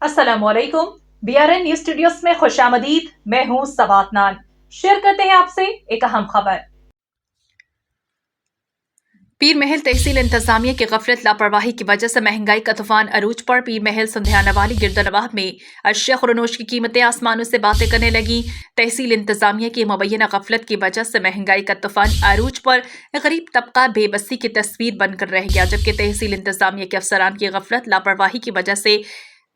अस्सलाम वालेकुम। BRN news studios में खुशामदीद। मैं हूँ सवात नान। शेयर करते हैं आपसे एक अहम खबर। पीर महल तहसील इंतजामिया की गफलत लापरवाही की वजह से महंगाई का तूफान अरूज पर। पीर महल संध्याना वाली गिरदनवाह में अशिया खुरनोश की कीमतें आसमानों से बातें करने लगी। तहसील इंतजामिया की मुबैना गफलत की वजह से महंगाई का तूफान अरूज पर। गरीब तबका बेबसी की तस्वीर बनकर रह गया, जबकि तहसील इंतजामिया के अफसरान की गफलत लापरवाही की वजह से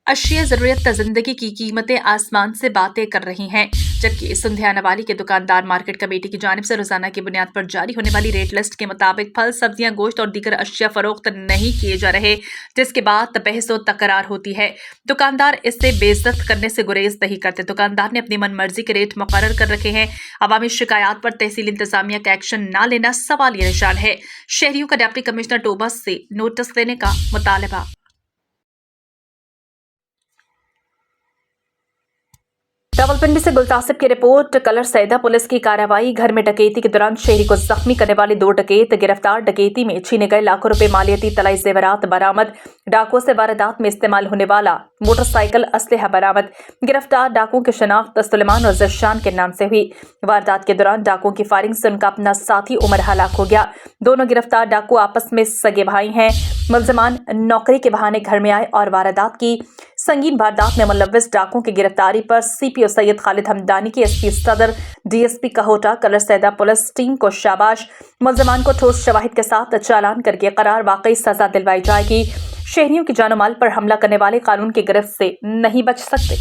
अशिया ज़रूरत ज़िंदगी की कीमतें आसमान से बातें कर रही हैं। जबकि संध्याना वाली के दुकानदार मार्केट कमेटी की जानिब से रोजाना की बुनियाद पर जारी होने वाली रेट लिस्ट के मुताबिक फल, सब्जियां, गोश्त और दीगर अशिया फरोख्त नहीं किए जा रहे, जिसके बाद बहस व तकरार होती है। दुकानदार इससे बेइज्जत करने से गुरेज नहीं करते। दुकानदार ने अपनी मनमर्जी के रेट मुकर्रर कर रखे हैं। अवामी शिकायत पर तहसील इंतजामिया का एक्शन न लेना सवालिया निशान है। शहरियों का डिप्टी कमिश्नर टोबा से नोटिस देने का मुतालबा। रावलपिंडी से गुलतासिब की रिपोर्ट। कलर सैदा पुलिस की कार्रवाई। घर में डकैती के दौरान शहरी को जख्मी करने वाले 2 डकैत गिरफ्तार। डकैती में छीने गए लाखों रुपए मालियती तलाई जेवरात बरामद। डाकुओं से वारदात में इस्तेमाल होने वाला मोटरसाइकिल असलहा बरामद। गिरफ्तार डाकुओं की शनाख्त सुलेमान और ज़शान के नाम से हुई। वारदात के दौरान डाकुओं की फायरिंग से उनका अपना साथी उमर हलाक हो गया। दोनों गिरफ्तार डाकू आपस में सगे भाई हैं। मुलजमान नौकरी के बहाने घर में आए और वारदात की। संगीन वारदात में मुलव्विस डाकुओं की गिरफ्तारी पर CPO सैयद खालिद हमदानी की SP सदर DSP कहोटा कलर सैदा पुलिस टीम को शाबाश। मुलजमान को ठोस शवाहिद के साथ चालान करके करार वाकई सजा दिलवाई जाएगी। शहरियों की जानो माल पर हमला करने वाले कानून की गिरफ्त से नहीं बच सकते।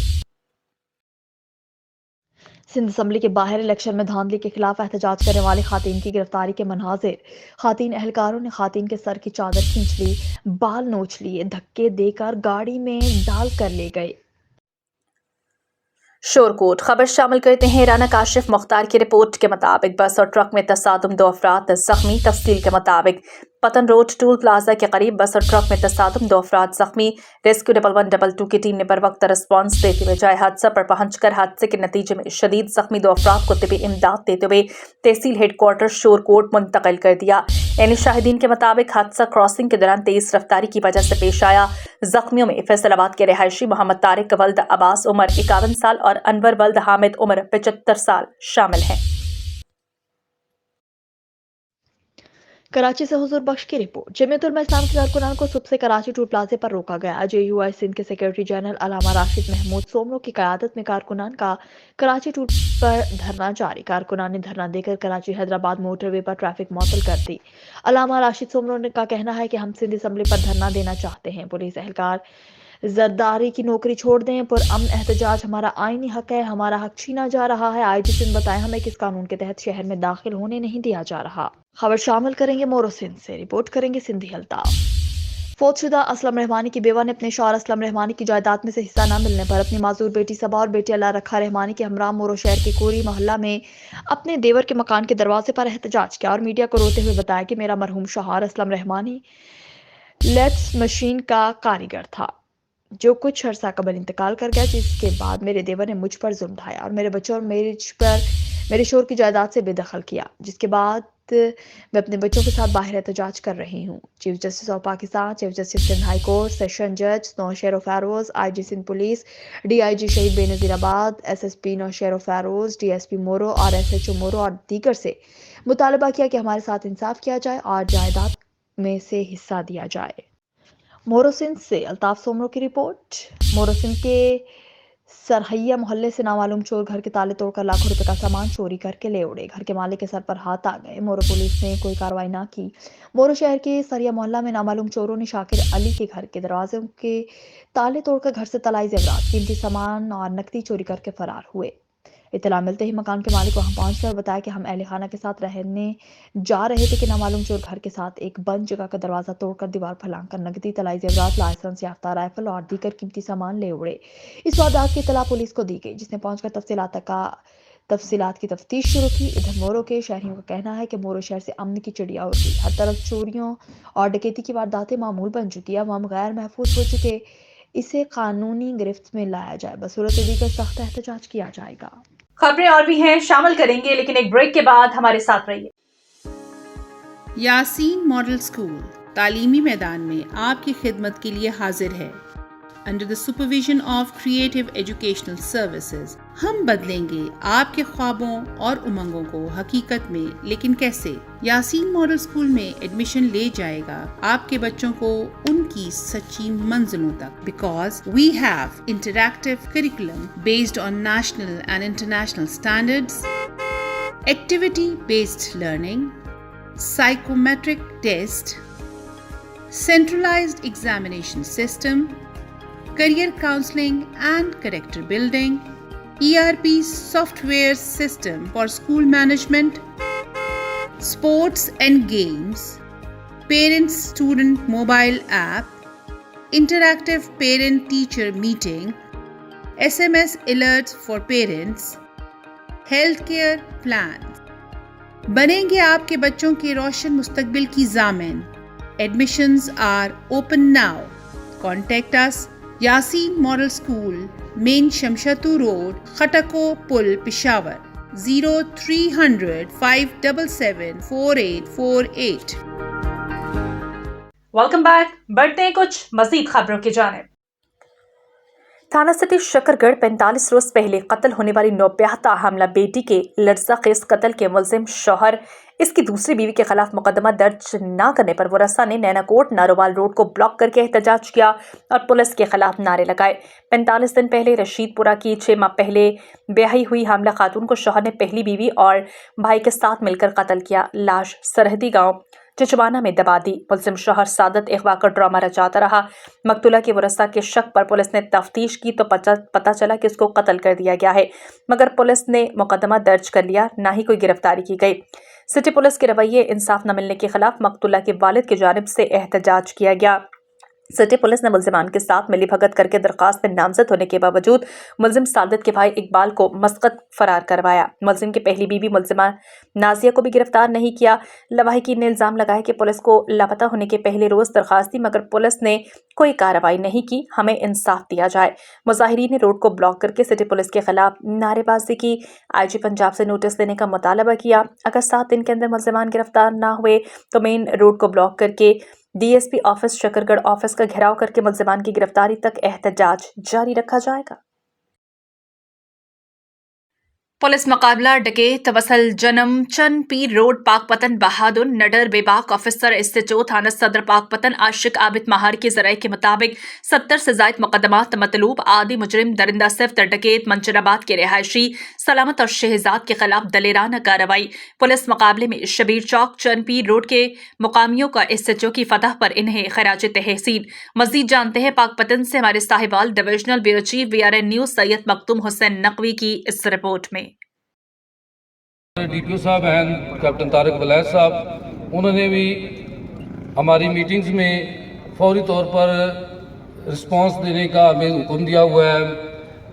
सिंध असम्बली के बाहर इलेक्शन में धांधली के खिलाफ एहतजाज करने वाली खातून की गिरफ्तारी के मनाजिर। खातून एहलकारों ने खातून के सर की चादर खींच ली, बाल नोच लिए, धक्के देकर गाड़ी में डाल कर ले गए। शोरकोट खबर शामिल करते हैं। राना काशिफ मुख्तार की रिपोर्ट के मुताबिक बस और ट्रक में तसादुम, 2 अफराद जख्मी। तफसील के मुताबिक पतन रोड टूल प्लाजा के करीब बस और ट्रक में तसादुम, 2 अफराद जख्मी। रेस्क्यू 1112 की टीम ने बर वक्त रिस्पॉन्स देते हुए जाए हादसा पर पहुंचकर हादसे के नतीजे में शदीद जख्मी 2 अफराद को तिबी इमदाद देते हुए तहसील हेडक्वार्टर शोरकोट मुंतकिल कर दिया। यानी शाहिदीन के मुताबिक हादसा क्रॉसिंग के दौरान तेज रफ्तारी की वजह से पेश आया। जख्मियों में फैसलाबाद के रिहायशी मोहम्मद तारिक वल्द अब्बास उमर 51 साल और अनवर वल्द हामिद उमर 75 साल शामिल हैं। कराची से हुजूर बख्श की रिपोर्ट। जमीयत उलमा इस्लाम के कारकुनान को सुबह से कराची टूल प्लाजे पर रोका गया। JUI सिंध के सेक्रेटरी जनरल अलामा राशिद महमूद सोमरो की क़यादत में कारकुनान का कराची टूल पर धरना जारी। कारकुनान ने धरना देकर कराची हैदराबाद मोटरवे पर ट्रैफिक मुअत्तल कर दी। अलामा राशिद सोमरो का कहना है कि हम सिंध असम्बली पर धरना देना चाहते हैं। पुलिस एहलकार जरदारी की नौकरी छोड़ दें। पुरअमन एहतजाज हमारा आईनी हक है, हमारा हक छीना जा रहा है। IG सिंध बताएं हमें किस कानून के तहत शहर में दाखिल होने नहीं दिया जा रहा। खबर शामिल करेंगे मोरो सिंध से, रिपोर्ट करेंगे सिंधी अल्ताफ। फौतशुदा असलम रहमानी की बेवा ने अपने शौहर असलम रहमानी की जायदाद में से हिस्सा न मिलने पर अपनी माजूर बेटी सबा और बेटे अल्लाह रखा रहमानी के हमरा मोरो शहर के कोरी मोहल्ला में अपने देवर के मकान के दरवाजे पर एहतजाज किया और मीडिया को रोते हुए बताया कि मेरा मरहूम शौहर असलम रहमानी लेट्स मशीन का कारीगर था, जो कुछ अर्सा कबल इंतकाल कर गया, जिसके बाद मेरे देवर ने मुझ पर जुल्म ढाया और मेरे बच्चों और मेरे शोर की जायदाद से बेदखल किया, जिसके बाद मैं अपने बच्चों के साथ बाहर एहतजाज कर रही हूँ। Chief justice of Pakistan, chief justice Sindh high court, session जज Naushero Feroze, IG Sindh police, DIG Shaheed Benazirabad, SSP Nausher Feroz, DSP मोरो और SHO मोरो और दीगर से मुतालबा किया कि हमारे साथ इंसाफ किया जाए और जायदाद में से हिस्सा दिया जाए। मोरो सिंध से अल्ताफ सोमरो की रिपोर्ट। मोरो सिंध के सरहैया मोहल्ले से नामालूम चोर घर के ताले तोड़कर लाखों रुपए का सामान चोरी करके ले उड़े। घर के मालिक के सर पर हाथ आ गए। मोरो पुलिस ने कोई कार्रवाई ना की। मोरो शहर के सरहैया मोहल्ला में नामालूम चोरों ने शाकिर अली के घर के दरवाजे के ताले तोड़कर घर से तलाई जेवरात, कीमती सामान और नकदी चोरी करके फरार हुए। इत्तला मिलते ही मकान के मालिक वहां पहुंचकर बताया कि हम अहले खाना के साथ रहने जा रहे थे कि नामालूम चोर घर के साथ एक बंद जगह का दरवाजा तोड़कर दीवार फैलाकर नकदी, तलाई जेवरात, लाइसेंस याफ्ता राइफल और दीगर कीमती सामान ले उड़े। इस वारदात की इत्तला पुलिस को दी गई, जिसने पहुंचकर तफसीलात की तफ्तीश शुरू की। इधर मोरो के शहरियों का कहना है कि मोरो शहर से अमन की चिड़िया उड़ गई। हर तरफ चोरियों और डकैती की वारदातें मामूल बन चुकी है। अवाम गैर महफूज हो चुके, इसे कानूनी गिरफ्त में लाया जाए, बसूरत दीगर सख्त एहतजाज किया जाएगा। खबरें और भी हैं, शामिल करेंगे, लेकिन एक ब्रेक के बाद हमारे साथ रहिए। यासीन मॉडल स्कूल तालीमी मैदान में आपकी खिदमत के लिए हाजिर है। under the supervision of Creative Educational Services. ہم بدلیں گے آپ کے خوابوں اور امنگوں کو حقیقت میں، لیکن کیسے؟ یاسین ماڈل اسکول میں ایڈمیشن لے جائے گا آپ کے بچوں کو ان کی سچی منزلوں تک. Because we have interactive curriculum based on national and international standards, activity-based learning, psychometric test, centralized examination system, career counseling and character building, ERP software system for school management, sports and games, parent-student mobile app, interactive parent-teacher meeting, SMS alerts for parents, healthcare plans. بنیں گے آپ کے بچوں کے روشن مستقبل کی ضامن. Admissions are open now. Contact us. Yasin Model School, Main Shamshatu Road, Khatako Pul, Peshawar. 0300 577 4848. Welcome back. بڑھتے ہیں کچھ مزید خبروں کی جانب. تھانہ سٹی شکر گڑھ 45 روز پہلے قتل ہونے والی نوپیاہتا حاملہ بیٹی کے لرزہ خیز قتل کے ملزم شوہر اس کی دوسری بیوی کے خلاف مقدمہ درج نہ کرنے پر ورثہ نے نینا کوٹ ناروال روڈ کو بلاک کر کے احتجاج کیا اور پولیس کے خلاف نعرے لگائے. 45 دن پہلے رشید پورہ کی 6 ماہ پہلے بیاہی ہوئی حاملہ خاتون کو شوہر نے پہلی بیوی اور بھائی کے ساتھ مل کر قتل کیا. لاش سرحدی گاؤں چچوانہ میں دبا دی. ملزم شوہر سعادت اغوا کا ڈرامہ رچاتا رہا. مقتولہ کے ورثہ کے شک پر پولیس نے تفتیش کی تو پتہ چلا کہ اس کو قتل کر دیا گیا ہے، مگر پولیس نے مقدمہ درج کر لیا، نہ ہی کوئی گرفتاری کی گئی. سٹی پولیس کے رویے انصاف نہ ملنے کے خلاف مقتولہ کے والد کی جانب سے احتجاج کیا گیا. سٹی پولیس نے ملزمان کے ساتھ ملی بھگت کر کے درخواست میں نامزد ہونے کے باوجود ملزم سعادت کے بھائی اقبال کو مسقط فرار کروایا. ملزم کی پہلی بیوی ملزمہ نازیہ کو بھی گرفتار نہیں کیا. لواحقین نے الزام لگایا کہ پولیس کو لاپتہ ہونے کے پہلے روز درخواست دی مگر پولیس نے کوئی کارروائی نہیں کی. ہمیں انصاف دیا جائے. مظاہرین نے روڈ کو بلاک کر کے سٹی پولیس کے خلاف نعرے بازی کی. آئی جی پنجاب سے نوٹس دینے کا مطالبہ کیا. اگر 7 دن کے اندر ملزمان گرفتار نہ ہوئے تو مین روڈ کو بلاک کر کے ڈی ایس پی آفس شکر گڑھ آفس کا گھیراؤ کر کے ملزمان کی گرفتاری تک احتجاج جاری رکھا جائے گا. پولیس مقابلہ ڈکیت توسل جنم چند پیر روڈ پاک پتن بہادر نڈر بے باک آفیسر SHO تھانہ صدر پاک پتن عاشق عابد مہار کے ذرائع کے مطابق 70 سے زائد مقدمات مطلوب عادی مجرم درندہ صفت ڈکیت منچر آباد کے رہائشی سلامت اور شہزاد کے خلاف دلیرانہ کارروائی. پولیس مقابلے میں شبیر چوک چند پیر روڈ کے مقامیوں کا SHO کی فتح پر انہیں خراج تحسین. مزید جانتے ہیں پاک پتن سے ہمارے صاحبال divisional bureau chief VRN news Syed Makhdoom Hussain Naqvi کی اس رپورٹ میں. DPO صاحب ہیں کیپٹن طارق ولید صاحب، انہوں نے بھی ہماری میٹنگز میں فوری طور پر رسپانس دینے کا ہمیں حکم دیا ہوا ہے.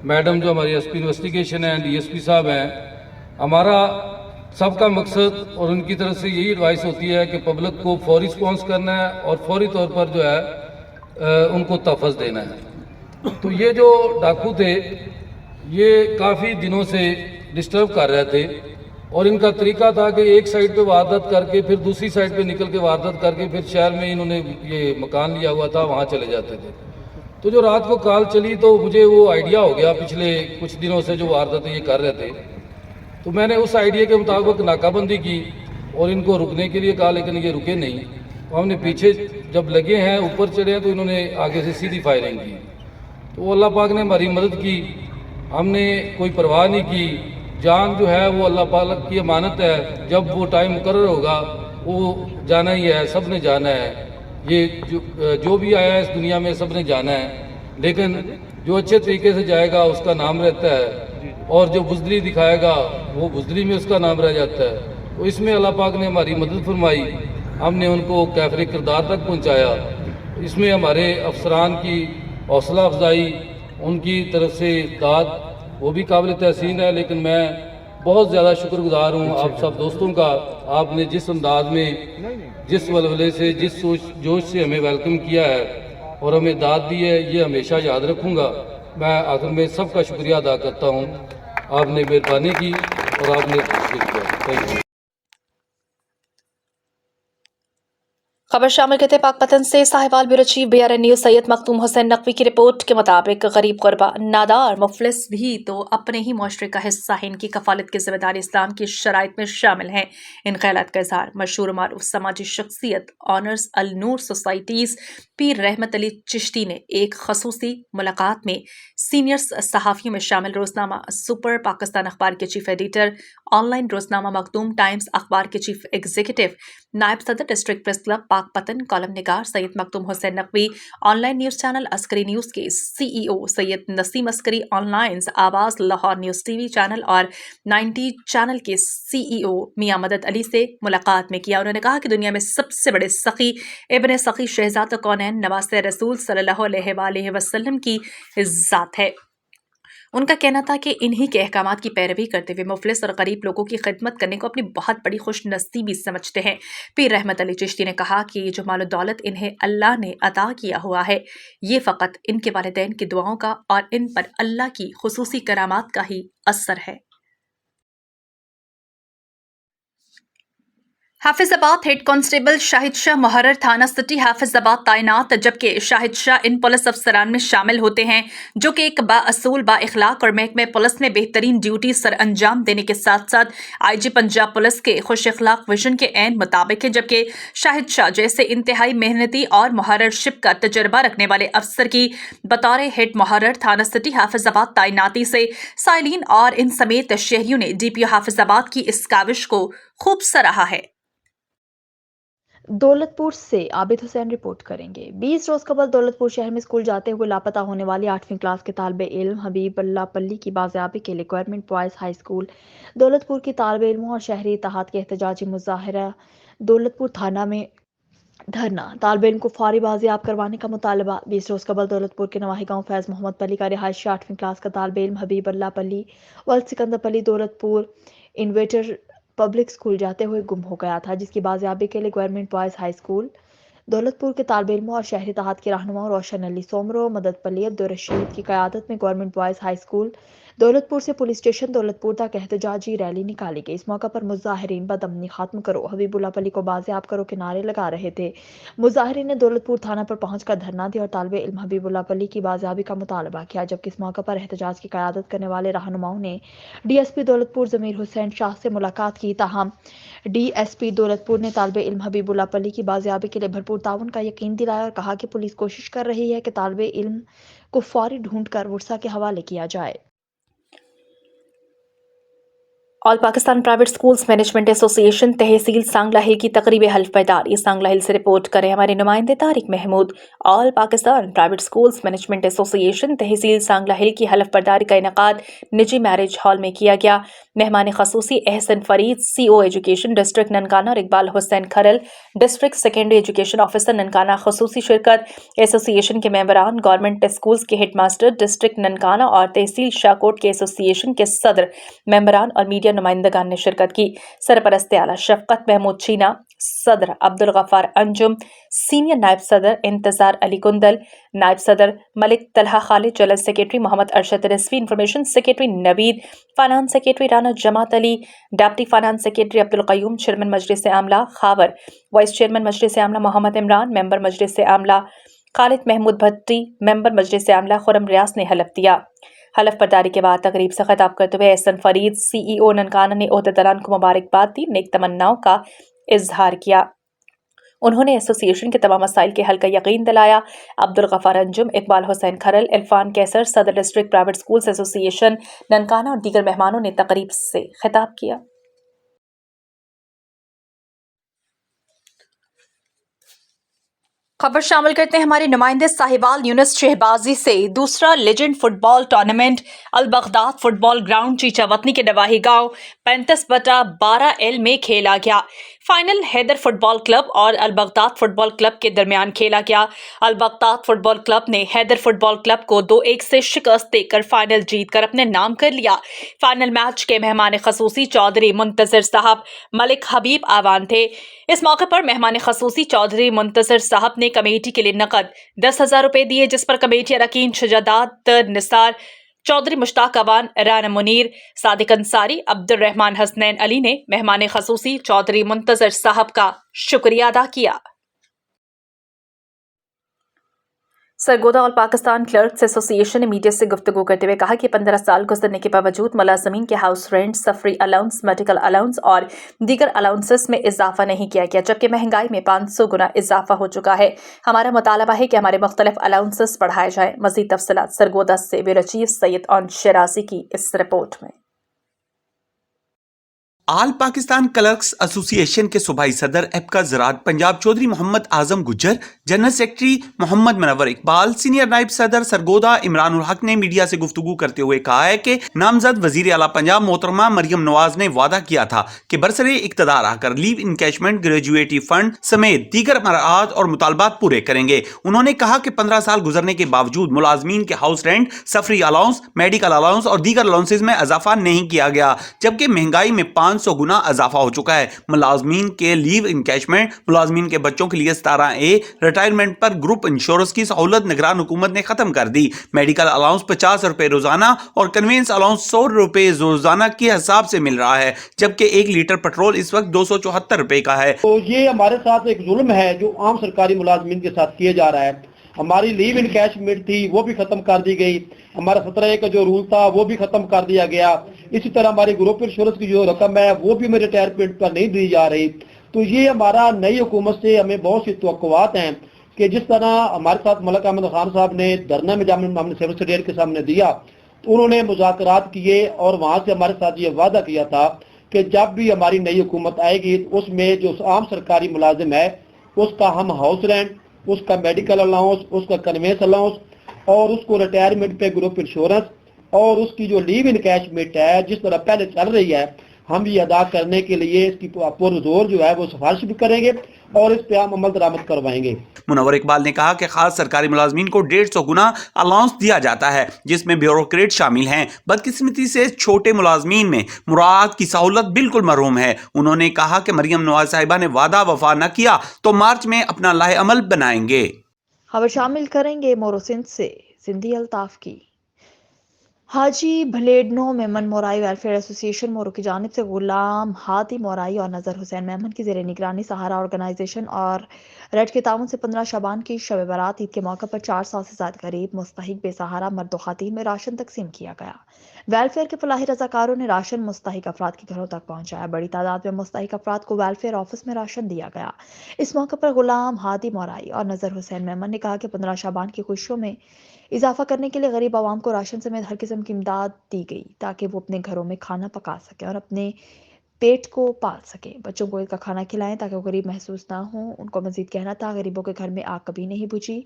میڈم جو ہماری SP انویسٹیگیشن ہیں DSP صاحب ہیں، ہمارا سب کا مقصد اور ان کی طرف سے یہی ایڈوائس ہوتی ہے کہ پبلک کو فوری رسپانس کرنا ہے اور فوری طور پر جو ہے ان کو تحفظ دینا ہے. تو یہ جو ڈاکو تھے یہ کافی دنوں سے ڈسٹرب کر رہے تھے اور ان کا طریقہ تھا کہ ایک سائڈ پہ واردات کر کے پھر دوسری سائڈ پہ نکل کے واردات کر کے پھر شہر میں انہوں نے یہ مکان لیا ہوا تھا وہاں چلے جاتے تھے. تو جو رات کو کال چلی تو مجھے وہ آئیڈیا ہو گیا پچھلے کچھ دنوں سے جو وارداتیں یہ کر رہے تھے، تو میں نے اس آئیڈیا کے مطابق ناکہ بندی کی اور ان کو رکنے کے لیے کہا، لیکن یہ رکے نہیں. ہم نے پیچھے جب لگے ہیں اوپر چڑھے ہیں تو انہوں نے آگے سے سیدھی فائرنگ کی. تو اللہ پاک نے ہماری مدد کی، ہم نے کوئی پرواہ نہیں کی. جان جو ہے وہ اللہ پاک کی امانت ہے، جب وہ ٹائم مقرر ہوگا وہ جانا ہی ہے، سب نے جانا ہے. یہ جو بھی آیا ہے اس دنیا میں سب نے جانا ہے، لیکن جو اچھے طریقے سے جائے گا اس کا نام رہتا ہے اور جو بزدلی دکھائے گا وہ بزدلی میں اس کا نام رہ جاتا ہے. تو اس میں اللہ پاک نے ہماری مدد فرمائی، ہم نے ان کو کیفر کردار تک پہنچایا. اس میں ہمارے افسران کی حوصلہ افزائی، ان کی طرف سے داد وہ بھی قابل تحسین ہے. لیکن میں بہت زیادہ شکر گزار ہوں آپ سب دوستوں کا. آپ نے جس انداز میں، جس ولولے سے، جس جوش سے ہمیں ویلکم کیا ہے اور ہمیں داد دی ہے، یہ ہمیشہ یاد رکھوں گا. میں آخر میں سب کا شکریہ ادا کرتا ہوں. آپ نے مہربانی کی اور آپ نے کیا. Thank you. खबर शामिल करते पाकपतन से Sahiwal bureau chief BRN news Syed Makhdoom Hussain Naqvi की रिपोर्ट के मुताबिक गरीब गुरबा नादार मुफलिस भी तो अपने ही मुआशरे का हिस्सा है। इनकी कफालत की जिम्मेदारी इस्लाम की शराइत में शामिल है। इन ख्यालात का इजहार मशहूर मारूफ समाजी शख्सियत ऑनर्स अल नूर सोसाइटीज पीर रहमत अली चिश्ती ने एक खसूसी मुलाकात में सीनियर सहाफ़ियों में शामिल रोजनामा सुपर पाकिस्तान अखबार के चीफ एडिटर, ऑनलाइन रोजनामा मखदूम टाइम्स अखबार के चीफ एग्जीक्यूटिव, नायब सदर district press club Pakpattan column निगार Syed Makhdoom Hussain Naqvi, online news channel Askari news के CEO सैयद नसीम अस्करी, ऑनलाइन आवाज लाहौर न्यूज TV चैनल और 90 चैनल के CEO मियां मदद अली से मुलाकात में किया। उन्होंने कहा कि दुनिया में सबसे बड़े सखी इब्ने सखी शहजाद कौनैन नवासे रसूल सल्लल्लाहु अलैहि वसल्लम की ज़ात है। उनका कहना था कि इन्हीं के अहकामात की पैरवी करते हुए मुफलिस और गरीब लोगों की खिदमत करने को अपनी बहुत बड़ी खुश नसीबी समझते हैं। पीर रहमत अली चिश्ती ने कहा कि ये जो माल दौलत इन्हें अल्लाह ने अता किया हुआ है, ये फ़कत इनके वालिदैन की दुआओं का और इन पर अल्लाह की खुसूसी करामात का ही असर है। हाफिजाबाद हेड कांस्टेबल शाहिद शाह मुहर्रर थाना सिटी हाफिजाबाद तैनात, जबकि शाहिद शाह इन पुलिस अफसरान में शामिल होते हैं जो कि एक बाअसूल बाइखलाक और महकमे पुलिस में बेहतरीन ड्यूटी सर अंजाम देने के साथ साथ IG पंजाब पुलिस के खुश अखलाक विजन के ऐन मुताबिक है। जबकि शाहिद शाह जैसे इंतहाई मेहनती और मुहर्ररशिप का तजर्बा रखने वाले अफसर की बतौर हेड मुहर्रर थाना सिटी हाफिजाबाद तैनाती से साइलिन और इन समेत शहरियों ने DPO हाफिजाबाद की इस काविश को खूब सराहा है। दौलतपुर से आबिद हुसैन रिपोर्ट करेंगे। 20 रोज कबल दौलतपुर शहर में स्कूल जाते हुए लापता होने वाली 8वीं क्लास के तालिबे इल्म हबीब अल्लाह पल्ली की बाजियाबी के लिए government boys high school Daulatpur की तालिबे इल्मों और शहरी इत्तेहाद के एहतजाजी मुजाहिरा दौलतपुर थाना में धरना, तालिबे इल्म को फौरी बाजियाब करवाने का मुतालबा। 20 रोज कबल दौलतपुर के नवाही गांव फैज मोहम्मद पल्ली का रिहायशी 8वीं क्लास का तालिबे इल्म हबीब अल्लाह पल्ली वल्द सिकंदर पल्ली दौलतपुर इन्वेटर पब्लिक स्कूल जाते हुए गुम हो गया था, जिसकी बाजियाबी के लिए government boys high school Daulatpur के तालिबे इल्मों और शहरी इत्तेहाद के रहनुमा रोशन अली सोमरो, मदद पल्ली, अब्दुल रशीद की क़यादत में government boys high school Daulatpur से पुलिस स्टेशन दौलतपुर तक एहतजाजी रैली निकाली गई। इस मौका पर मुजाहिरीन बदअमनी खत्म करो, हबीबुल्लाह पल्ली को बाजियाब करो के नारे लगा रहे थे। मुजाहिरीन ने दौलतपुर थाना पर पहुंचकर धरना दिया और तालिबे इल्म हबीबुल्लाह पल्ली की बाजियाबी का मुतालबा किया। जबकि इस मौका पर एहतजाज की क़यादत करने वाले रहनुमाओं ने DSP दौलतपुर ज़मीर हुसैन शाह से मुलाकात की। ताहम DSP दौलतपुर ने तालिबे इल्म हबीबुल्लाह पल्ली की बाजियाबी के लिए भरपूर ताउन का यकीन दिलाया और कहा कि पुलिस कोशिश कर रही है कि तालिबे इल्म को फौरी ढूंढकर वर्सा के हवाले किया जाए। All Pakistan private schools management association तहसील सांगला हिल की तकरीब हल्फ बैदारी सांगला हिल से रिपोर्ट करें हमारे नुमाइंदे Tariq Mahmood. All Pakistan private schools management association तहसील सांगला हिल की हल्फ बैदारी का इनेकाद निजी मैरिज हॉल में किया गया। मेहमान खसूसी Ehsan Farid CO education district Nankana और Iqbal Hussain Kharal district secondary education officer Nankana खसूसी शिरकत। एसोसिएशन के मेंबरान, गवर्नमेंट स्कूल्स के हेड मास्टर डिस्ट्रिक्ट ननकाना और तहसील शाहकोट के एसोसिएशन के सदर मेंबरान और मीडिया नुमाइंदगान ने शिरकत की। सरपरस्त आला शफकत महमूद चीना, सदर अब्दुल गफ्फार अंजुम, सीनियर नायब सदर इंतजार अली कुंदल, नायब सदर Malik Talha Khalid, general secretary Mohammad Arshad Rizvi, information secretary Naveed, finance secretary Rana Jamat Ali, deputy finance secretary Abdul Qayyum, chairman मजलिस आमला खावर, वाइस चेयरमैन मजलिस आमला मोहम्मद इमरान, मेंबर मजलिस आमला खालिद महमूद भट्टी, मेंबर मजलिस आमला खुरम रियाज ने हलफ दिया। हलफ बर्दारी के बाद तकरीब से खिताब करते हुए एहसन फरीद CEO ननकाना ने ओहदेदारान को मुबारकबाद दी, नेक तमन्नाओं का इजहार किया। उन्होंने एसोसिएशन के तमाम मसाइल के हल का यकीन दिलाया। अब्दुल गफ्फार अंजुम, इकबाल हुसैन खरल, इरफान कैसर, सदर district private schools association Nankana और दीगर मेहमानों ने तकरीब से खिताब किया। खबर शामिल करते हैं हमारे नुमाइंदे साहिवाल यूनुस शहबाजी से। दूसरा लेजेंड फुटबॉल टूर्नामेंट अल बगदाद फुटबॉल ग्राउंड चीचावतनी के नवाही गांव 35/12L में खेला गया। फाइनल हैदर फुटबॉल क्लब और अल बगदाद फुटबॉल क्लब के दरमियान खेला गया। अल बगदाद फुटबॉल क्लब ने हैदर फुटबॉल क्लब को 2-1 से शिकस्त देकर फाइनल जीतकर अपने नाम कर लिया। फाइनल मैच के मेहमान खसूसी चौधरी मुंतजर साहब मलिक हबीब आवान थे। इस मौके पर मेहमान खसूसी चौधरी मुंतजर साहब ने कमेटी के लिए नकद 10,000 रुपए दिए, जिस पर कमेटी अरकान शजादात निसार, चौधरी मुश्ताक अवान, राना मुनीर, सादिक अंसारी, अब्दुल रहमान हसनैन अली ने मेहमान खसूसी चौधरी मुंतजर साहब का शुक्रिया अदा किया। सरगोदा और पाकिस्तान क्लर्क्स एसोसिएशन ने मीडिया से गुफ्तगू करते हुए कहा कि 15 साल गुजरने के बावजूद मुलाजमीन के हाउस रेंट, सफरी अलाउंस, मेडिकल अलाउंस और दीगर अलाउंसेस में इजाफा नहीं किया गया, जबकि महंगाई में 500 गुना इजाफा हो चुका है। हमारा मुतालबा है कि हमारे मुख्तलिफ अलाउंसेस बढ़ाए जाएं। मजीद तफसीलात सरगोदा से ब्यूरो चीफ सैयद ऑन शराजी की इस रिपोर्ट में। आल पाकिस्तान क्लर्क्स एसोसिएशन के सूबाई सदर एपका ज़रात Punjab Chaudhry Mohammad Azam Gujjar, general secretary Mohammad Munawar Iqbal, senior नायब सदर सरगोदा इमरानुल हक ने मीडिया से गुफ्तगू करते हुए कहा है कि नामजद वजीर आला पंजाब मोहतरमा मरियम नवाज ने वादा किया था कि बरसरे इक़्तिदार आकर लीव इनकैशमेंट, ग्रेजुएटी फंड समेत दीगर मराआत और मुतालबात पूरे करेंगे। उन्होंने कहा कि 15 साल गुजरने के बावजूद मुलाजमीन के हाउस रेंट, सफरी अलाउंस, मेडिकल अलाउंस और दीगर अलाउंसेज में इजाफा नहीं किया गया, जबकि महंगाई में 500 गुना इजाफा हो चुका है। मुलाजमीन के लीव इनकैशमेंट, मुलाजमीन के बच्चों के लिए 17A रिटायरमेंट पर ग्रुप इंश्योरेंस की सहूलत निगरान हुकूमत ने खत्म कर दी। मेडिकल अलाउंस 50 रुपए रोजाना और कन्वेंस अलाउंस 100 रुपए रोजाना के हिसाब से मिल रहा है, जबकि 1 लीटर पेट्रोल इस वक्त 274 रुपए का है। तो ये हमारे साथ एक जुल्म है जो आम सरकारी मुलाजमीन के साथ किया जा रहा है। हमारी लीव इनकैशमेंट थी वो भी खत्म कर दी गई, हमारा 17A का जो रूल था वो भी खत्म कर दिया गया। इसी तरह हमारी ग्रुप इंश्योरेंस की जो रकम है वो भी हमें रिटायरमेंट पर नहीं दी जा रही। तो ये हमारा नई हुकूमत से हमें बहुत सी तवक्कुआत हैं कि जिस तरह हमारे साथ मलिक अहमद खान साहब ने धरना में जब हमने सिविल सर्जन के सामने दिया तो उन्होंने मुज़ाकरात किए और वहाँ से हमारे साथ ये वादा किया था कि जब भी हमारी नई हुकूमत आएगी उसमें जो आम सरकारी मुलाजिम है उसका हम हाउस रेंट, उसका मेडिकल अलाउंस, उसका कन्वेंस अलाउंस और उसको रिटायरमेंट पे ग्रुप इंश्योरेंस और उसकी जो लीव इनकैशमेंट है जिस तरह पहले चल रही है हम ये अदा करने के लिए इसकी पुरजोर जो है वो सिफारिश भी करेंगे और इस पे हम अमल दरामद करवाएंगे। मुनव्वर इकबाल ने कहा कि खास सरकारी मुलाजमीन को 150 गुना अलाउंस दिया जाता है, जिसमें ब्यूरोक्रेट शामिल हैं। बदकिस्मती से छोटे मुलाजमीन में मुराद की सहूलत बिल्कुल महरूम है। उन्होंने कहा कि मरियम नवाज साहिबा ने वादा वफा न किया तो मार्च में अपना लाहे अमल बनाएंगे। खबर शामिल करेंगे मोरो सिंध से सिंधी अल्ताफ की। हाजी भलेडनो मेमन मोराई वेलफेयर एसोसिएशन मोरो की जानिब से गुलाम हादी मोराई और नज़र हुसैन मेमन की ज़ेरे निगरानी सहारा ऑर्गेनाइजेशन और रेड के ताउन से 15 शबान की शब बारात ईद के मौके पर 400 से ज़्यादा गरीब मुस्तहिक बेसहारा मर्द व ख़वातीन में राशन तकसीम किया गया। वेलफेयर के फलाही रज़ाकारों ने राशन मुस्तहिक अफराद के घरों तक पहुँचाया। बड़ी तादाद में मुस्तहिक अफराद को वेलफेयर ऑफिस में राशन दिया गया। इस मौके पर गुलाम हादी मोराई और नज़र हुसैन मेमन ने कहा कि 15 शबान की खुशियों में इजाफा करने के लिए गरीब आवाम को राशन समेत हर किस्म की इमदाद दी गई ताकि वो अपने घरों में खाना पका सकें और अपने पेट को पाल सकें। बच्चों को इसका खाना खिलाएं ताकि वो गरीब महसूस ना हो। उनको मजीद कहना था, गरीबों के घर में आग कभी नहीं बुझी।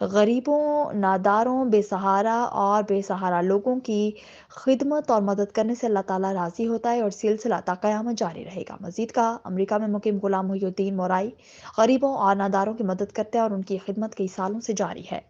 गरीबों, नादारों, बेसहारा और बेसहारा लोगों की खिदमत और मदद करने से अल्लाह ताला राजी होता है और सिलसिला ता क़यामत जारी रहेगा। मजीद कहा, अमेरिका में मुकीम गुलाम मुहीउद्दीन मोराई गरीबों और नादारों की मदद करते हैं और उनकी खिदमत कई सालों से जारी है।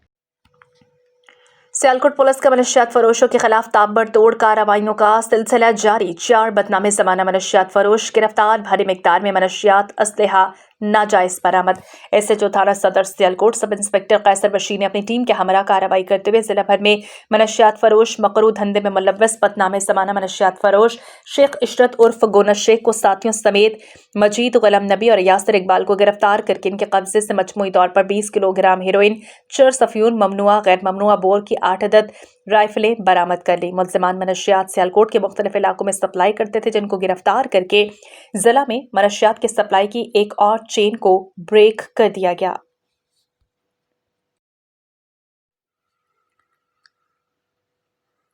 सियालकोट पुलिस का मनशियात फरोशों के खिलाफ ताबड़तोड़ कार्रवाइयों का सिलसिला जारी। 4 बदनामे ज़माना मनशियात फरोश गिरफ्तार। भारी मिकदार में मनशियात असलहा नाजायज़ बरामद। एसएचओ थाना सदर सियालकोट सब इंस्पेक्टर कैसर बशीर ने अपनी टीम के हमरा कार्रवाई करते हुए जिला भर में मनशियात फरोश, मकरू धंधे में मुलव्वस बदनामे ज़माना मनशियात फरोश शेख इशरत उर्फ गोना शेख को साथियों समेत मजीद गुलाम नबी और यासिर इकबाल को गिरफ्तार करके इनके कब्जे से मजमूई तौर पर 20 किलोग्राम हेरोइन, चर्स अफ्यून, ममनुआ गैर ममनुआ बोर की 8 अदद राइफलें बरामद कर ली। मुल्ज़िमान मनशियात सियालकोट के मुख्तलिफ इलाकों में सप्लाई करते थे, जिनको गिरफ्तार करके जिला में मनशियात के सप्लाई की एक और चेन को ब्रेक कर दिया गया।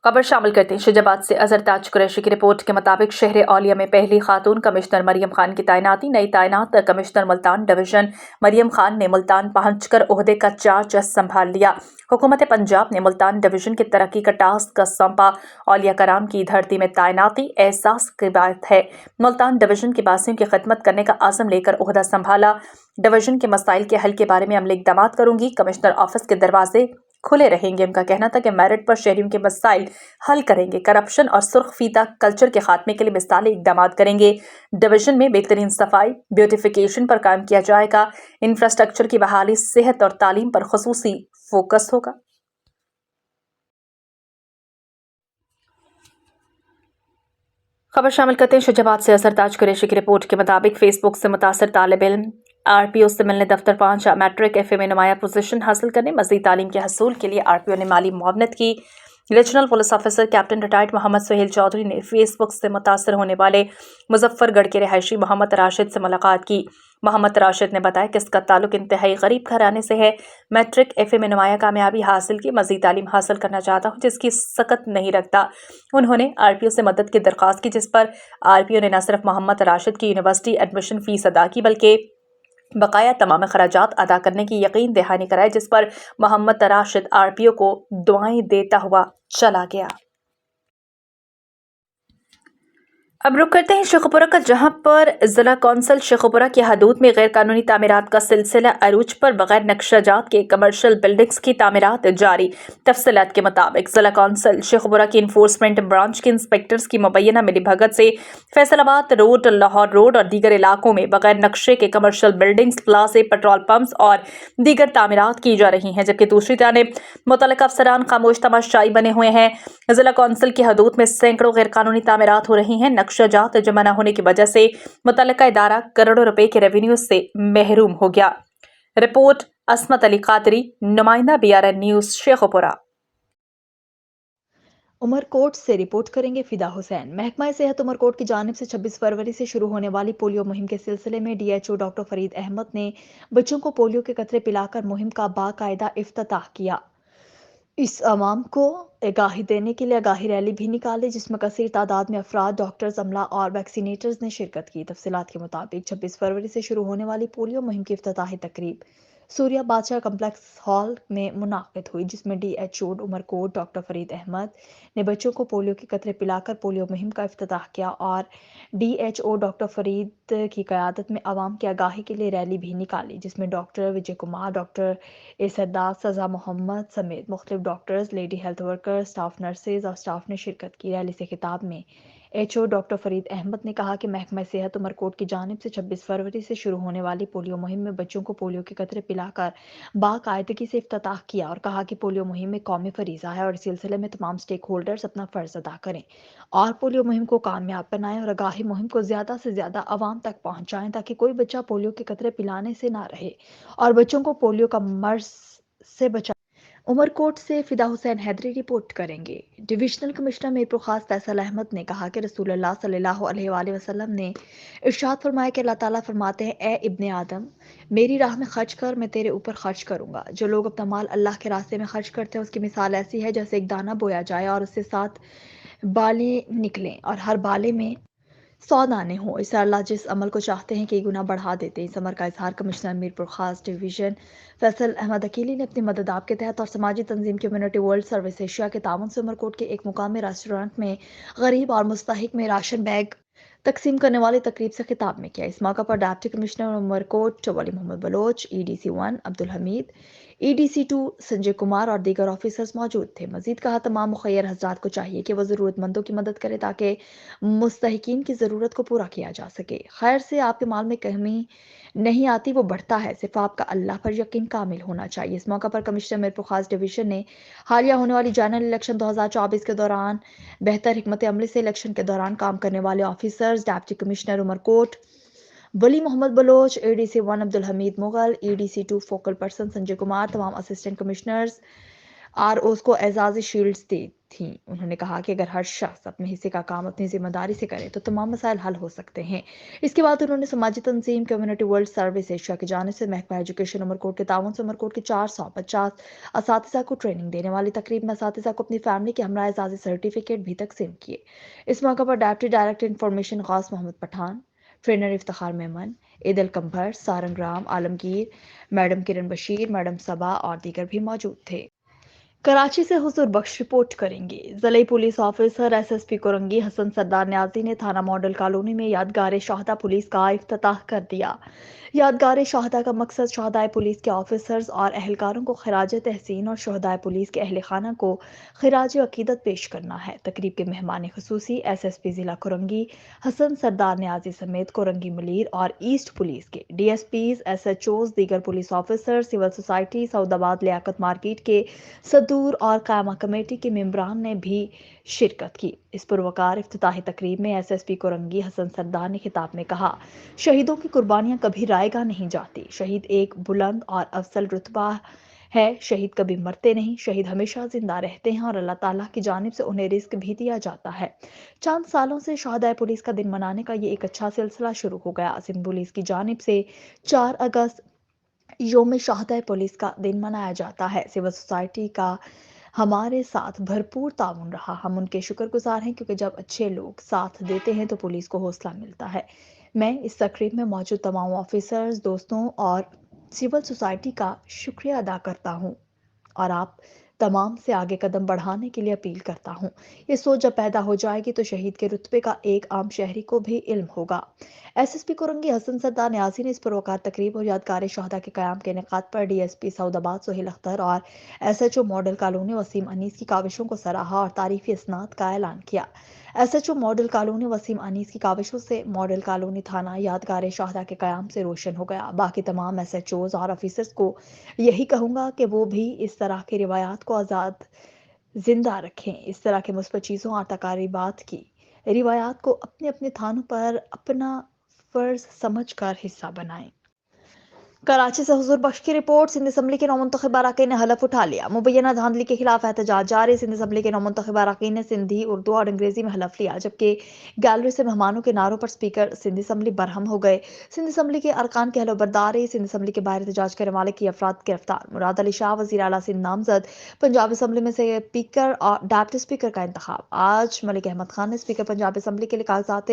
खबर शामिल करते हैं शहजाबाद से। अजहर ताज कुरैशी की रिपोर्ट के मुताबिक शहर औलिया में पहली खातून कमिश्नर मरियम खान की तैनाती। नई तैनात कमिश्नर मुल्तान डिवीजन मरियम खान ने मुल्तान पहुंचकर ओहदे का चार्ज संभाल लिया। हुकूमत पंजाब ने मुल्तान डिवीजन की तरक्की का टास्क सौंपा। औलिया कराम की धरती में तैनाती एहसास की बात है। मुल्तान डिवीजन के बासियों की खिदमत करने का आज़म लेकर ओहदा संभाला। डिवीजन के मसाइल के हल के बारे में अमली इक़दामात करूंगी। कमिश्नर ऑफिस के दरवाजे खुले रहेंगे। उनका कहना था कि मेरिट पर शहरियों के मसाइल हल करेंगे। करप्शन और सुर्ख फीता कल्चर के खात्मे के लिए मिसाली इक़दामात करेंगे। डिवीजन में बेहतरीन सफाई, ब्यूटिफिकेशन पर काम किया जाएगा। इंफ्रास्ट्रक्चर की बहाली, सेहत और तालीम पर खुसूसी फोकस होगा। खबर शामिल करते हैं शहजाबाद से। अजहर ताज कुरैशी की रिपोर्ट के मुताबिक फेसबुक से मुतासर तालिब इल्म RPO से मिलने दफ्तर पहुंचा। मैट्रिक FA में नुमाया पोजीशन हासिल करने, मजीद तालीम के हसूल के लिए RPO ने माली मुआवनत की। Regional police officer captain retired Mohammad Suhail Chaudhry ने फेसबुक से मुतासर होने वाले मुजफ्फरगढ़ के रिहायशी मोहम्मद राशिद से मुलाकात की। मोहम्मद राशिद ने बताया कि इसका ताल्लुक इंतहाई गरीब घराने से है। मैट्रिक FA में नुमाया कामयाबी हासिल की, मजीद तालीम हासिल करना चाहता हूँ जिसकी सकत नहीं रखता। उन्होंने RPO से मदद की दरख्वास्त की, जिस पर RPO ने न सिर्फ मोहम्मद राशिद की यूनिवर्सिटी एडमिशन फीस अदा की बल्कि बकाया तमाम खराजात अदा करने की यकीन दहानी कराई, जिस पर मोहम्मद राशिद RPO को दुआएं देता हुआ चला गया। अब रुक करते हैं शेखुपुरा का, जहां पर जिला कौंसिल शेखुपुरा की हदूद में गैर कानूनी तामीरात का सिलसिला अरूज पर बगैर नक्शाजात के कमर्शियल बिल्डिंग्स की तामीरात जारी। तफसीलात के मुताबिक जिला कौंसिल शेखुपुरा की इन्फोर्समेंट ब्रांच के इंस्पेक्टर्स की मुबैना मिलीभगत से फैसलाबाद रोड, लाहौर रोड और दीगर इलाकों में बगैर नक्शे के कमर्शियल बिल्डिंग्स, प्लाजे, पेट्रोल पंप्स और दीगर तामीरात की जा रही हैं, जबकि दूसरी जानिब मुतल्लिका अफसरान खामोश तमाशाई बने हुए हैं। जिला कौंसिल की हदूद में सैकड़ों गैर कानूनी तामीरात हो रही हैं। नक्शाजात जमा न होने की वजह से मुतल्लिका इदारा करोड़ों रुपए के रेवेन्यू से महरूम हो गया। रिपोर्ट असमत अली कादरी, नुमाइंदा BRN न्यूज शेखुपुरा। उमरकोट से रिपोर्ट करेंगे फिदा हुसैन। महकमा सेहत उमरकोट की जानिब से 26 फरवरी से शुरू होने वाली पोलियो मुहिम के सिलसिले में DHO डॉक्टर फरीद अहमद ने बच्चों को पोलियो के कतरे पिलाकर मुहिम का बाकायदा इफ्तिताह किया। इस अवाम को आगाही देने के लिए आगाही रैली भी निकाली, जिसमें कसीर तादाद में अफराद, डॉक्टर्स, अमला और वैक्सीनेटर्स ने शिरकत की। तफसीलात के मुताबिक 26 फरवरी से शुरू होने वाली पोलियो मुहिम की इफ्तिताही तकरीब सूर्या बादशाह कम्प्लेक्स हॉल में मुनाकिद हुई, जिसमें DHO उमरकोट डॉक्टर फरीद अहमद ने बच्चों को पोलियो के कतरे पिलाकर पोलियो मुहिम का इफ्तिताह किया और DHO डॉक्टर फरीद की क़यादत में अवाम की आगाही के लिए रैली भी निकाली, जिसमें डॉक्टर विजय कुमार, डॉक्टर एसदाद, सजा मोहम्मद समेत मुख्तलिफ doctors, lady health worker, staff nurses और स्टाफ ने शिरकत की। रैली से खिताब में HO डॉक्टर फरीद अहमद ने कहा कि महकमा सेहत उमरकोट की जानिब से 26 फरवरी से शुरू होने वाली पोलियो मुहिम में बच्चों को पोलियो के कतरे पिलाकर बाकायदगी से इफ्तिताह किया और कहा कि पोलियो मुहिम में कौमी फरीज़ा है और इस सिलसिले में तमाम स्टेक होल्डर्स अपना फ़र्ज अदा करें और पोलियो मुहिम को कामयाब बनाएं और आगाही मुहिम को ज़्यादा से ज़्यादा आवाम तक पहुँचाएँ, ताकि कोई बच्चा पोलियो के कतरे पिलाने से ना रहे और बच्चों को पोलियो का मर्ज से बचा। उमरकोट से फिदा हुसैन हैदरी रिपोर्ट करेंगे। डिविजनल कमिश्नर मीरपुर खास फैसल अहमद ने कहा कि रसूलुल्लाह सल्लल्लाहु अलैहि वसल्लम ने इरशाद फरमाया कि अल्लाह ताला फरमाते हैं, ए इब्ने आदम, मेरी राह में खर्च कर, मैं तेरे ऊपर खर्च करूंगा। जो लोग अपना माल अल्लाह के रास्ते में खर्च करते हैं, उसकी मिसाल ऐसी है जैसे एक दाना बोया जाए और उससे 7 बाले निकलें और हर बाले में 100 दाने हों। इससे अल्लाह जिस अमल को चाहते हैं कई गुना बढ़ा देते हैं। इस अमर का इजहार कमिश्नर मीरपुर खास डिवीजन फैसल अहमद अकीली ने अपनी मदद आपके तहत और समाजी तंजीम कम्युनिटी वर्ल्ड सर्विस एशिया के ताउन से उमरकोट के एक मुकामी रेस्टोरेंट में गरीब और मुस्तहिक में राशन बैग तकसीम करने वाली तकरीब से खिताब में किया। इस मौका पर deputy commissioner Umerkot Wali Mohammad Baloch, EDC 1 Abdul Hameed, EDC 2 Sanjay Kumar और दीगर ऑफिसर्स मौजूद थे। मजीद कहा, तमाम मुखैर हजरात को चाहिए कि वह ज़रूरतमंदों की मदद करें ताकि मुस्तहिकीन की ज़रूरत को पूरा किया जा सके। खैर से आपके माल में कमी नहीं आती, वो बढ़ता है। सिर्फ आपका अल्लाह पर यकीन कामिल होना चाहिए। इस मौका पर कमिश्नर मीरपुर खास डिवीजन ने हालिया होने वाली जनरल इलेक्शन 2024 के दौरान बेहतर हिकमत अमली से इलेक्शन के दौरान काम करने वाले officers, deputy commissioner Umerkot Wali Mohammad Baloch, EDC 1 Abdul Hameed Mughal, EDC 2 focal person Sanjay Kumar, तमाम असिस्टेंट कमिश्नर्स ROs को एजाजी शील्ड्स दी थी। उन्होंने कहा कि अगर हर शख्स अपने हिस्से का काम अपनी जिम्मेदारी से करे तो तमाम मसाइल हल हो सकते हैं। इसके बाद उन्होंने समाजी तंजीम कम्युनिटी वर्ल्ड सर्विस एशिया की जानिब से महकमा एजुकेशन उमरकोट के ताउन से उमरकोट के 450 असातिज़ा को ट्रेनिंग देने वाली तकरीब में असातिज़ा को अपनी फैमिली के हमरा एजाजी सर्टिफिकेट भी तकसीम किए। इस मौका पर deputy director information Ghous Mohammad Pathan, trainer Iftikhar Memon, Eidal Kambhar, Sarang Ram, Alamgir, madam Kiran Bashir, madam Saba और दीगर भी मौजूद थे। कराची से हुजूर बख्श रिपोर्ट करेंगे। ज़िला police officer SSP Korangi Hasan Sardar Niazi ने थाना मॉडल कॉलोनी में यादगार शहादा पुलिस का इफ्तिताह कर दिया। यादगार शहादा का मकसद शहदाए पुलिस के ऑफिसर्स और अहलकारों को खिराज तहसीन और शहदाए पुलिस के अहल खाना को खिराज अकीदत पेश करना है। तकरीब के मेहमान खुसूसी SSP ज़िला कोरंगी हसन सरदार न्याजी समेत कोरंगी मलीर और ईस्ट पुलिस के DSPs, SHOs, दीगर police officer, civil society, Saudabad Liaquat market के सद्दू दस्तूर और कायमा कमेटी के मेंबरान ने भी शिरकत की। इस पुरवकार इफ्तिताही तकरीब में SSP कोरंगी हसन सरदार ने खिताब में कहा, शहीदों की कुर्बानियां कभी रायगा नहीं जाती। शहीद एक बुलंद और अफसल रुतबा है। शहीद कभी मरते नहीं, शहीद हमेशा जिंदा रहते हैं और अल्लाह ताला की जानिब से उन्हें रिस्क भी दिया जाता है। चंद सालों से शहदाए पुलिस का दिन मनाने का ये एक अच्छा सिलसिला शुरू हो गया। सिंध पुलिस की जानिब से 4 अगस्त योम शहदाए पुलिस का दिन मनाया जाता है। सिविल सोसाइटी का हमारे साथ भरपूर ताउन रहा। हम उनके शुक्रगुजार हैं, क्योंकि जब अच्छे लोग साथ देते हैं तो पुलिस को हौसला मिलता है। मैं इस तकरीब में मौजूद तमाम ऑफिसर्स, दोस्तों और सिविल सोसाइटी का शुक्रिया अदा करता हूँ और आप तमाम से आगे कदम बढ़ाने के लिए अपील करता हूँ। ये सोच जब पैदा हो जाएगी तो शहीद के रुतबे का एक आम शहरी को भी इल्म होगा। SSP कोरंगी हसन सरदार न्याजी ने इस पुरवकार तकरीब और यादगार शहदा के क़याम के इनेकाद पर DSP सऊदाबाद सुहेल अख्तर और SHO model colony Waseem Anees की काविशों को सराहा और तारीफी इसनाद का ऐलान किया। SHO model colony Waseem Anees की काविशों से मॉडल कॉलोनी थाना यादगार शहदा के क़याम से रोशन हो गया। बाकी तमाम SHOs और ऑफिसर्स को यही कहूँगा कि वो भी इस तरह की रिवायात को आज़ाद जिंदा रखें। इस तरह के मुस्बत चीज़ों और तकारीबात की रिवायात को अपने अपने थानों पर अपना फ़र्ज समझकर हिस्सा बनाएं। कराची से हुजूर बख्श की रिपोर्ट। सिंध असम्बली के नौमुंतखब अरकान ने हलफ उठा लिया। मुबैना धांधली के खिलाफ एहतजाज जारी। सिंध असम्बली के नौमुंतखब अरकान ने सिंधी, उर्दू और अंग्रेजी में हलफ लिया, जबकि गैलरी से मेहमानों के नारों पर स्पीकर सिंध असम्बली बरहम हो गए। सिंध असम्बली के अरकान की हलफबरदारी। सिंध असम्बली के बाहर एहतजाज करने वाले की अफराद गिरफ्तार। मुराद अली शाह वज़ीर आला सिंध नामजद। पंजाब असम्बली में से स्पीकर और डेप्टी स्पीकर का इंतखाब। आज मलिक अहमद खान ने स्पीकर पंजाब असम्बली के लिए कागजात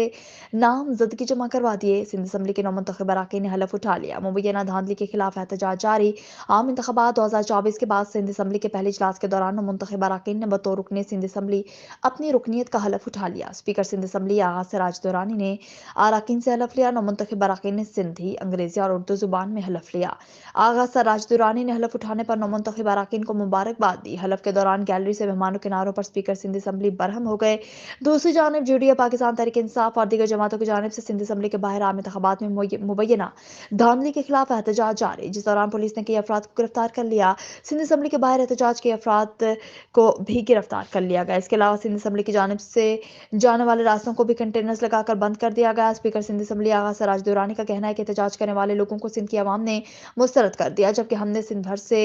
नामजदगी जमा करवा दिए। सिंध असम्बली के नौमुंतखब अरकान ने हलफ उठा लिया। मुबैना धांधली के खिलाफ एहतजाज जारी। आम इंतखाबात 2024 के बाद सिंध असम्बली के पहले इजलास के दौरान मुंतखब अरकान ने बतौर रुकने सिंध असम्बली अपनी रुकनीत का हलफ उठा लिया। स्पीकर सिंध असम्बली आगा सिराज दुरानी ने अरकान से हलफ लिया। मुंतखब अरकान ने सिंधी, अंग्रेजी और उर्दू जुबान में हलफ लिया। आगा सिराज दुरानी ने हलफ उठाने पर मुंतखब अरकान को मुबारकबाद दी। हलफ के दौरान गैलरी से मेहमानों के नारों पर स्पीकर सिंध असम्बली बरहम हो गए। दूसरी जानब JDA, पाकिस्तान तहरीक इंसाफ और दीगर जमातों की जानिब से सिंध असम्बली के बाहर आम इंतखाबात में मुबैना धांधली के खिलाफ एहतजाज जारी, जिस दौरान पुलिस ने कई अफराद को गिरफ्तार कर लिया। सिंध असम्बली के बाहर एहतजाज के अफराद को भी गिरफ्तार कर लिया गया। इसके अलावा सिंध असम्बली की जानिब से जाने वाले रास्तों को भी कंटेनर्स लगाकर बंद कर दिया गया। स्पीकर सिंध असम्बली आगा सिराज दुरानी का कहना है कि एहतजाज करने वाले लोगों को सिंध की आवाम ने मुस्तरद कर दिया, जबकि हमने सिंध भर से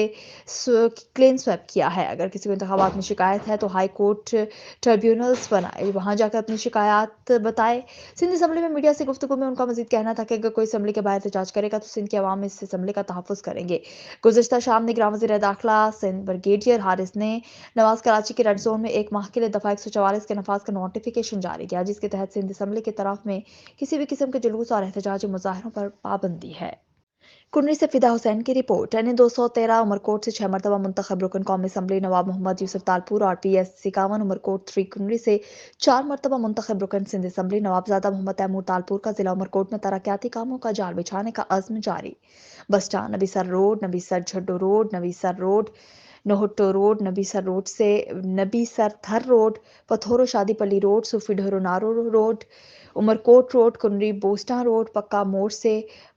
क्लीन स्वेप किया है। अगर किसी को इंतखाबात में शिकायत है तो हाई कोर्ट ट्रिब्यूनल्स बनाए, वहां जाकर अपनी शिकायत बताए। सिंध असम्बली में मीडिया से गुफ्तगू में उनका मजीद कहना था कि अगर कोई असम्बली के बाहर एहतजाज करेगा तो सिंध की आवाम इस असम्बली का तहफ़्फ़ुज़ करेंगे। गुज़िश्ता शाम निगरान वज़ीर दाखिला सिंध ब्रिगेडियर हारिस ने नवाज कराची के रेड जोन में 1 माह के लिए दफ़ा 144 के नफाज का नोटिफिकेशन जारी किया, जिसके तहत सिंध असम्बली की तरफ में किसी भी किस्म के जुलूस और एहतजाजी मुजाहरों पर पाबंदी है। कुर्नी से फिदा हुसैन की रिपोर्ट। NA 213 उमरकोट से 6 मरतबा मुंतखब रुकन कौमी असम्बली नवाब मोहम्मद यूसुफ तालपुर और PS 51 उमरकोट 3 कुर्नी से 4 मरतबा मुंतखब रुकन सिंध असम्बली नवाबजादा मोहम्मद तैमूर तालपुर का जिला उमरकोट में तरक्याती कामों का जाल बिछाने का अज़्म जारी। Bus stand Nabisar road, Nabisar Jhaddo road, Nabisar road, Nohatto road, Nabisar road से Nabisar Thar road, Pithoro Shadipalli road, Sufi Dhoro Naro road, Umerkot road, Kunri Bosta road, पक्का मोड़ से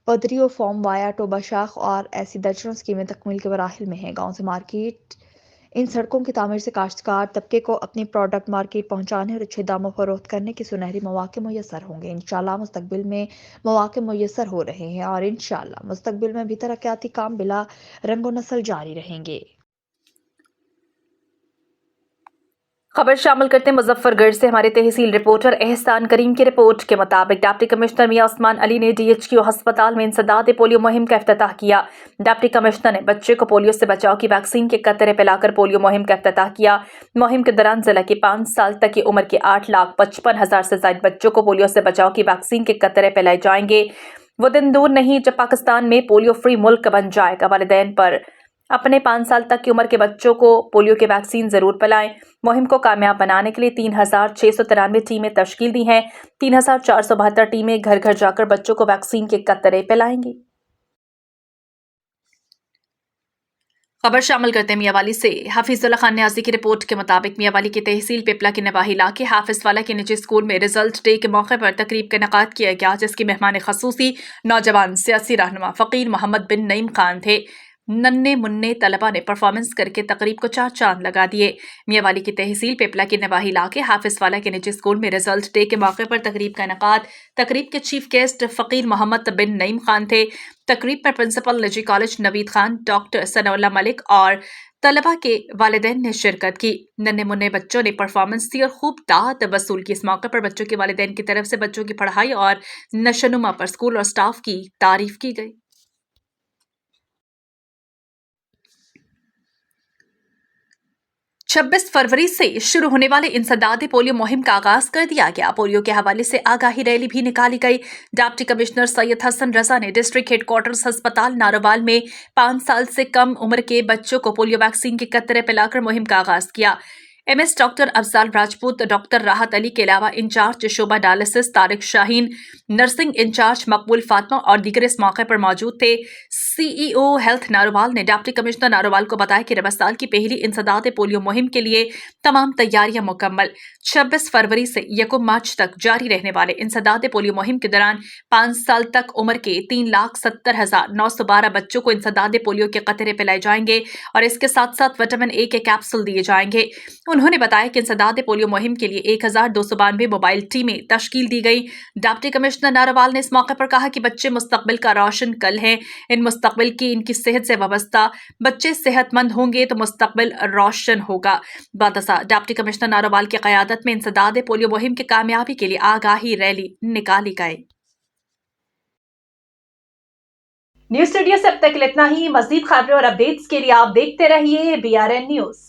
पदरियो फॉर्म वाया टोबा शाख और ऐसी दर्जनों स्कीमें तकमील के मराहिल में हैं। गाँव से मार्केट इन सड़कों की तामीर से काश्तकार तबके को अपनी प्रोडक्ट मार्केट पहुंचाने और अच्छे दामों फरोख्त करने के सुनहरी मौके मुयसर होंगे। इंशाल्लाह मुस्तकबिल में मौके मुयसर हो रहे हैं और इंशाल्लाह मुस्तकबिल में भी तरक्याती काम बिला रंगो नस्ल जारी रहेंगे। खबर शामिल करते हैं मुजफ्फरगढ़ से हमारे तहसील रिपोर्टर एहसान करीम की रिपोर्ट के मुताबिक डिप्टी कमिश्नर मियां उस्मान अली ने DHQ अस्पताल में इंसदाद पोलियो मुहिम का इफ्तिताह किया। डिप्टी कमिश्नर ने बच्चे को पोलियो से बचाव की वैक्सीन के कतरे पिलाकर पोलियो मुहिम का इफ्तिताह किया। मुहिम के दौरान जिला के 5 साल तक की उम्र के 8,55,000 से ज्यादा बच्चों को पोलियो से बचाव की वैक्सीन के कतरे पिलाए जाएंगे। वो दिन दूर नहीं जब पाकिस्तान में पोलियो फ्री मुल्क बन जाएगा। वालिदैन पर अपने 5 साल तक की उम्र के बच्चों को पोलियो की वैक्सीन जरूर पिलाएं। मुहिम को कामयाब बनाने के लिए 3,693 टीमें तश्कील दी हैं। 3,472 टीमें घर घर जाकर बच्चों को वैक्सीन के कतरे पिलाएंगी। खबर शामिल करते हैं मियावाली से। हाफिजुल्लाह खान न्याजी की रिपोर्ट के मुताबिक मियावाली की तहसील पिपला के नवाही इलाके हाफिजवाला के निजी स्कूल में रिजल्ट डे के मौके पर तकरीब का इनेकाद किया गया, जिसकी मेहमान खसूसी नौजवान सियासी रहनुमा फ़कीर मोहम्मद बिन नईम खान थे। नन्हे मुन्ने तलबा ने परफॉर्मेंस करके तकरीब को 4 चांद लगा दिए। मियांवाली की तहसील पिपला के नवाही इलाके हाफिजवाला के निजी स्कूल में रिजल्ट डे के मौके पर तकरीब का इनेकाद। तकरीब के चीफ गेस्ट फकीर मोहम्मद बिन नईम खान थे। तकरीब में प्रिंसिपल निजी कॉलेज नवीद खान, डॉक्टर सनाउल्लाह मलिक और तलबा के वालिदैन ने शिरकत की। नन्हे मुन्ने बच्चों ने परफॉर्मेंस दी और खूब दाद वसूल की। इस मौके पर बच्चों के वालिदैन की तरफ से बच्चों की पढ़ाई और नशोनुमा पर स्कूल और स्टाफ की तारीफ की गई। 26 फरवरी से शुरू होने वाले इंसदादे पोलियो मुहिम का आगाज कर दिया गया। पोलियो के हवाले से आगाही रैली भी निकाली गई। डिप्टी कमिश्नर सैयद हसन रजा ने डिस्ट्रिक्ट हेडक्वार्टर्स अस्पताल नारोवाल में 5 साल से कम उम्र के बच्चों को पोलियो वैक्सीन के कतरे पिलाकर मुहिम का आगाज किया। MS doctor Afzal Rajput, doctor Rahat Ali के अलावा इंचार्ज शोबा dialysis Tariq Shaheen, nursing in charge Maqbool Fatima और दीगर इस मौके पर मौजूद थे। सीईओ हेल्थ नारोवाल ने डिप्टी कमिश्नर नारोवाल को बताया कि रबा साल की पहली इंसदादे पोलियो मुहिम के लिए तमाम तैयारियां मुकम्मल। 26 फरवरी से 1 मार्च तक जारी रहने वाले इंसदादे पोलियो मुहिम के दौरान 5 साल तक उम्र के 3,70,912 बच्चों को इंसदादे पोलियो के कतरे पिलाए जाएंगे और इसके साथ साथ विटामिन ए के कैप्सूल दिए जाएंगे। उन्होंने बताया कि इंसदादे पोलियो मुहिम के लिए 1292 मोबाइल टीमें तश्कील दी गई। डिप्टी कमिश्नर नारोवाल ने इस मौके पर कहा कि बच्चे मुस्तकबिल का रोशन कल हैं। इन मुस्तकबिल की इनकी सेहत से वाबस्ता। बच्चे सेहतमंद होंगे तो मुस्तकबिल रोशन होगा। बादशाह डिप्टी कमिश्नर नारोवाल की क़यादत में इंसदादे पोलियो मुहिम की कामयाबी के लिए आगाही रैली निकाली गई। न्यूज़ स्टूडियो से अब तक इतना ही। मज़ीद खबरें और अपडेट्स के लिए आप देखते रहिए BRN न्यूज़।